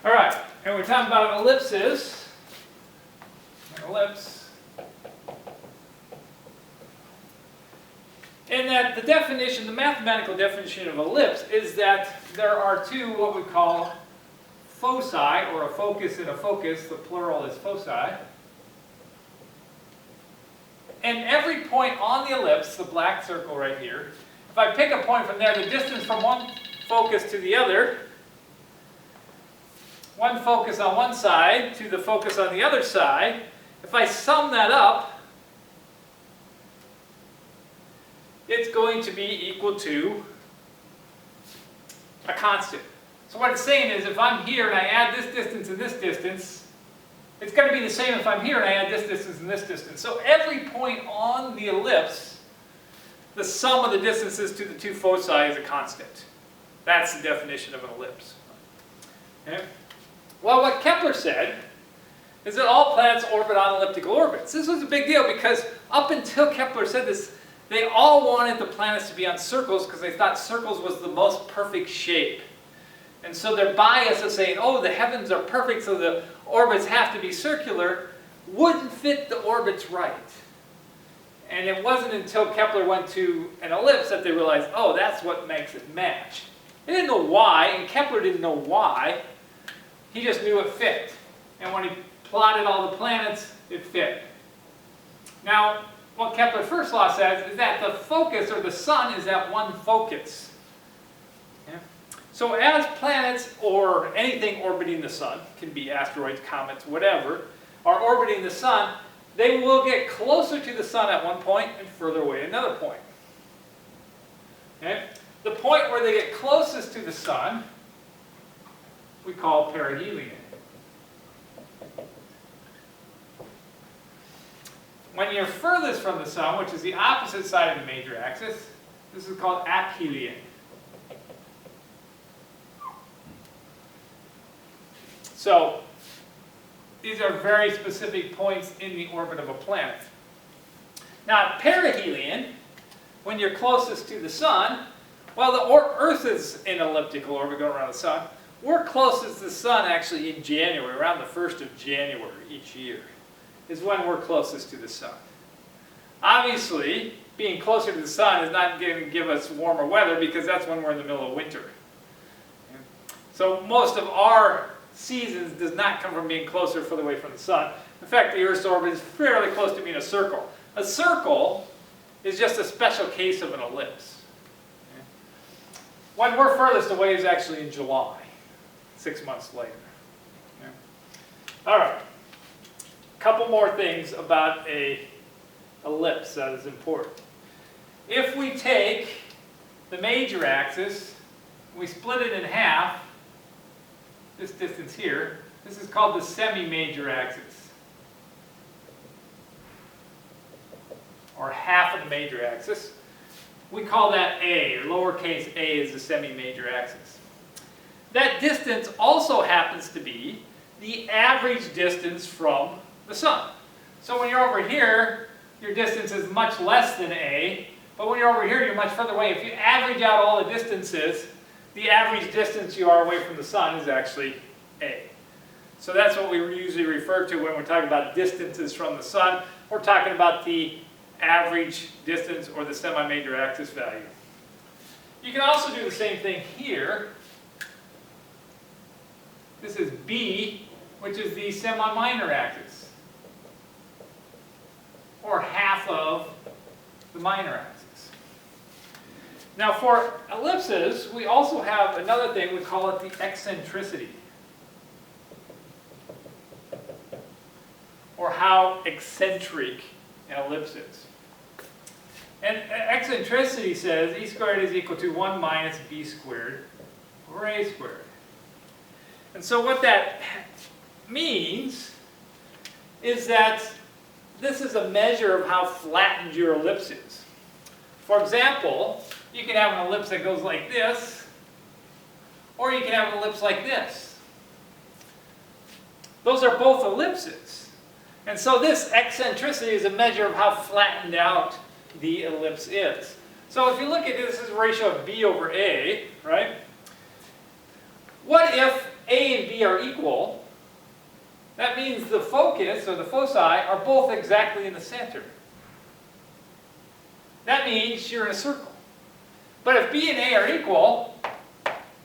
All right, and we're talking about ellipses. An ellipse. And that the definition, the mathematical definition of ellipse is that there are two what we call foci, or a focus and a focus. The plural is foci. And every point on the ellipse, the black circle right here, if I pick a point from there, the distance from one focus to the other, one focus on one side to the focus on the other side, if I sum that up, it's going to be equal to a constant. So what it's saying is if I'm here and I add this distance and this distance, it's going to be the same if I'm here and I add this distance and this distance. So every point on the ellipse, the sum of the distances to the two foci is a constant. That's the definition of an ellipse. Okay? Well, what Kepler said is that all planets orbit on elliptical orbits. This was a big deal because up until Kepler said this, they all wanted the planets to be on circles because they thought circles was the most perfect shape. And so their bias of saying, oh, the heavens are perfect so the orbits have to be circular, wouldn't fit the orbits right. And it wasn't until Kepler went to an ellipse that they realized, oh, that's what makes it match. They didn't know why, and Kepler didn't know why. He just knew it fit. And when he plotted all the planets, it fit. Now, what Kepler's first law says is that the focus, or the sun, is at one focus. Okay? So as planets, or anything orbiting the sun, can be asteroids, comets, whatever, are orbiting the sun, they will get closer to the sun at one point and further away at another point. Okay? The point where they get closest to the sun, we call perihelion. When you're furthest from the sun, which is the opposite side of the major axis, this is called aphelion. So, these are very specific points in the orbit of a planet. Now, at perihelion, when you're closest to the sun, well, the Earth is in elliptical orbit going around the sun. We're closest to the sun actually in January, around the 1st of January each year, is when we're closest to the sun. Obviously, being closer to the sun is not going to give us warmer weather because that's when we're in the middle of winter. So most of our seasons does not come from being closer further away from the sun. In fact, the Earth's orbit is fairly close to being a circle. A circle is just a special case of an ellipse. When we're furthest away is actually in July, 6 months later. Okay. All right. A couple more things about an ellipse that is important. If we take the major axis, we split it in half, this distance here, this is called the semi-major axis, or half of the major axis. We call that A, or lowercase a is the semi-major axis. That distance also happens to be the average distance from the sun. So when you're over here, your distance is much less than A, but when you're over here, you're much further away. If you average out all the distances, the average distance you are away from the sun is actually A. So that's what we usually refer to when we're talking about distances from the sun. We're talking about the average distance, or the semi-major axis value. You can also do the same thing here. This is B, which is the semi-minor axis, or half of the minor axis. Now for ellipses, we also have another thing, we call it the eccentricity, or how eccentric an ellipse is. And eccentricity says E squared is equal to 1 minus B squared over A squared. And so what that means is that this is a measure of how flattened your ellipse is. For example, you can have an ellipse that goes like this, or you can have an ellipse like this. Those are both ellipses. And so this eccentricity is a measure of how flattened out the ellipse is. So if you look at this is a ratio of B over A, right? What if A and B are equal, that means the focus, or the foci, are both exactly in the center. That means you're in a circle. But if B and A are equal,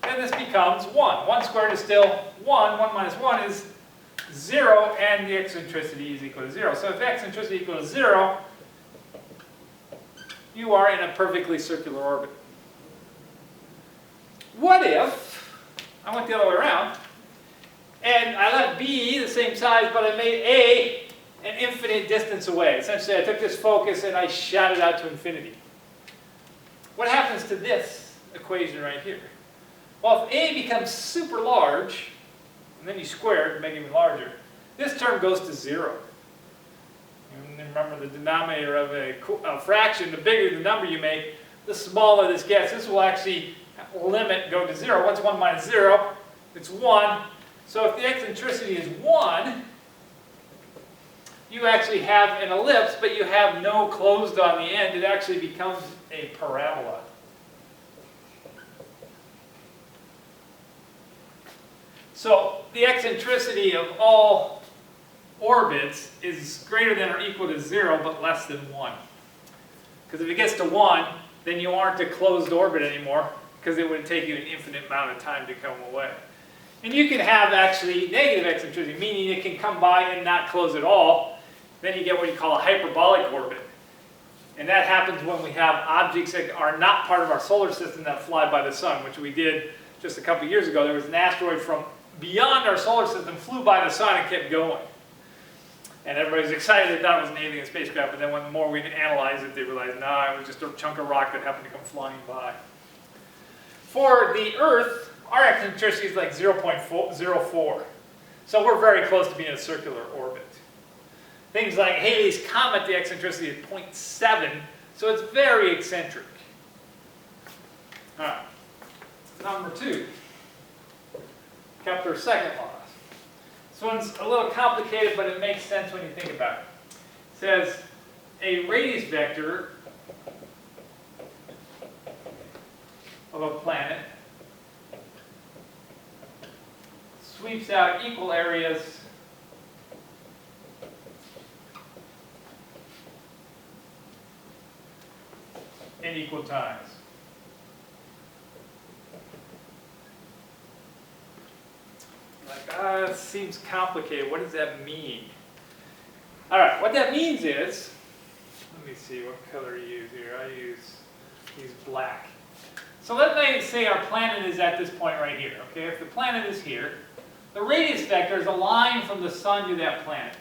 then this becomes 1. 1 squared is still 1. 1 minus 1 is 0, and the eccentricity is equal to 0. So if eccentricity is equal to 0, you are in a perfectly circular orbit. What if I went the other way around, and I left B the same size, but I made A an infinite distance away? Essentially, I took this focus and I shot it out to infinity. What happens to this equation right here? Well, if A becomes super large, and then you square it to make it even larger, this term goes to 0. And remember, the denominator of a fraction, the bigger the number you make, the smaller this gets. This will actually limit go to 0. What's 1 minus 0? It's 1. So if the eccentricity is 1, you actually have an ellipse, but you have no closed on the end. It actually becomes a parabola. So the eccentricity of all orbits is greater than or equal to 0, but less than 1. Because if it gets to 1, then you aren't a closed orbit anymore, because it would take you an infinite amount of time to come away. And you can have actually negative eccentricity, meaning it can come by and not close at all. Then you get what you call a hyperbolic orbit. And that happens when we have objects that are not part of our solar system that fly by the sun, which we did just a couple years ago. There was an asteroid from beyond our solar system, flew by the sun and kept going. And everybody's excited they thought it was an alien spacecraft, but then when the more we analyzed it, they realized, nah, it was just a chunk of rock that happened to come flying by. For the Earth, our eccentricity is like 0.04. So we're very close to being in a circular orbit. Things like Halley's Comet, the eccentricity is 0.7, so it's very eccentric. All right, number 2, Kepler's second law. This one's a little complicated, but it makes sense when you think about it. It says a radius vector of a planet sweeps out equal areas in equal times. Like, it seems complicated. What does that mean? All right, what that means is, let me see what color I use here. I use black. So let's say our planet is at this point right here. Okay, if the planet is here, the radius vector is a line from the sun to that planet.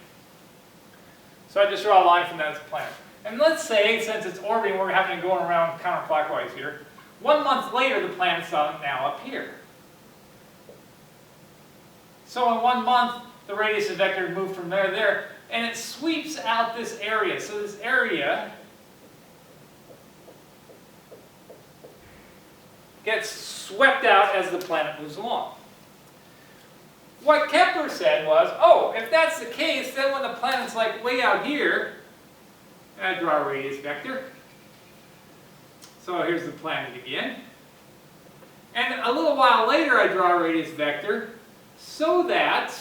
So I just draw a line from that planet. And let's say, since it's orbiting, we're having to go around counterclockwise here. 1 month later, the planet's now up here. So in 1 month, the radius vector moved from there to there, and it sweeps out this area. So this area gets swept out as the planet moves along. What Kepler said was, oh, if that's the case, then when the planet's like way out here, I draw a radius vector. So here's the planet again. And a little while later, I draw a radius vector so that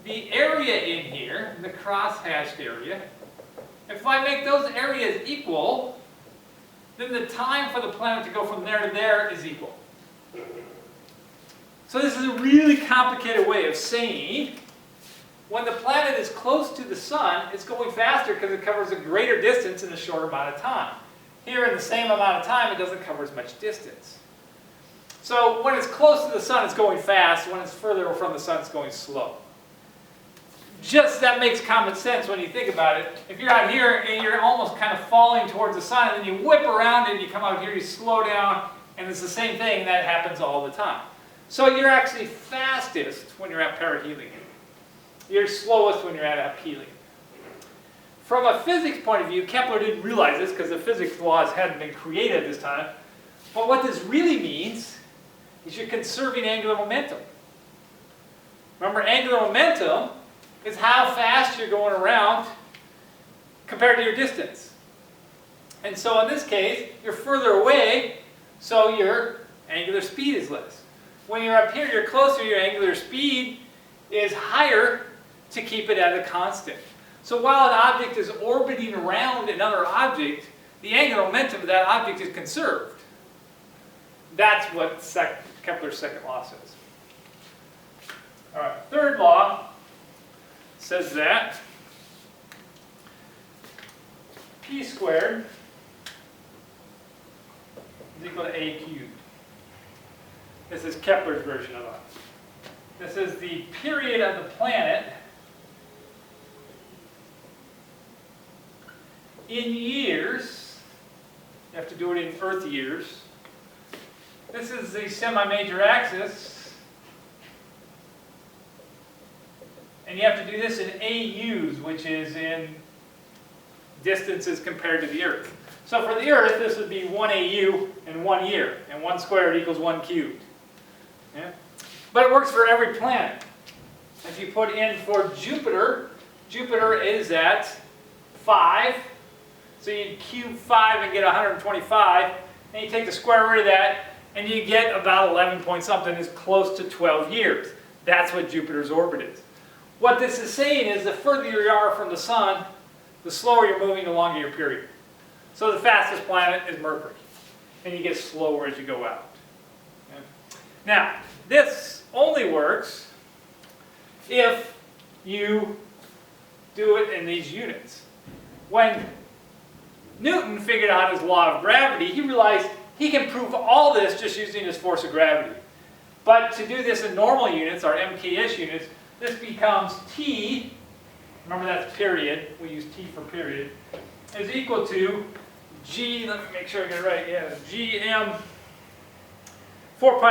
the area in here, the cross-hatched area, if I make those areas equal, then the time for the planet to go from there to there is equal. So this is a really complicated way of saying when the planet is close to the sun, it's going faster because it covers a greater distance in a shorter amount of time. Here, in the same amount of time, it doesn't cover as much distance. So when it's close to the sun, it's going fast. When it's further from the sun, it's going slow. Just that makes common sense when you think about it. If you're out here and you're almost kind of falling towards the sun, and then you whip around and you come out here, you slow down, and it's the same thing that happens all the time. So you're actually fastest when you're at perihelion. You're slowest when you're at aphelion. From a physics point of view, Kepler didn't realize this because the physics laws hadn't been created at this time. But what this really means is you're conserving angular momentum. Remember, angular momentum is how fast you're going around compared to your distance. And so in this case, you're further away, so your angular speed is less. when you're up here, you're closer, your angular speed is higher to keep it at a constant. So while an object is orbiting around another object, the angular momentum of that object is conserved. That's what Kepler's second law says. All right, third law says that p squared is equal to a cubed. This is Kepler's version of it. This is the period of the planet in years. You have to do it in Earth years. This is the semi-major axis. And you have to do this in AUs, which is in distances compared to the Earth. So for the Earth, this would be 1 AU in 1 year, and 1 squared equals 1 cubed. Yeah? But it works for every planet. If you put in for Jupiter, Jupiter is at 5. So you cube 5 and get 125. And you take the square root of that, and you get about 11 point something, is close to 12 years. That's what Jupiter's orbit is. What this is saying is the further you are from the sun, the slower you're moving, the longer your period. So the fastest planet is Mercury. And you get slower as you go out. Okay? Now, this only works if you do it in these units. When Newton figured out his law of gravity, he realized he can prove all this just using his force of gravity. But to do this in normal units, our MKS units, this becomes T, remember that's period, we use T for period, is equal to G, let me make sure I get it right, yeah, GM 4 pi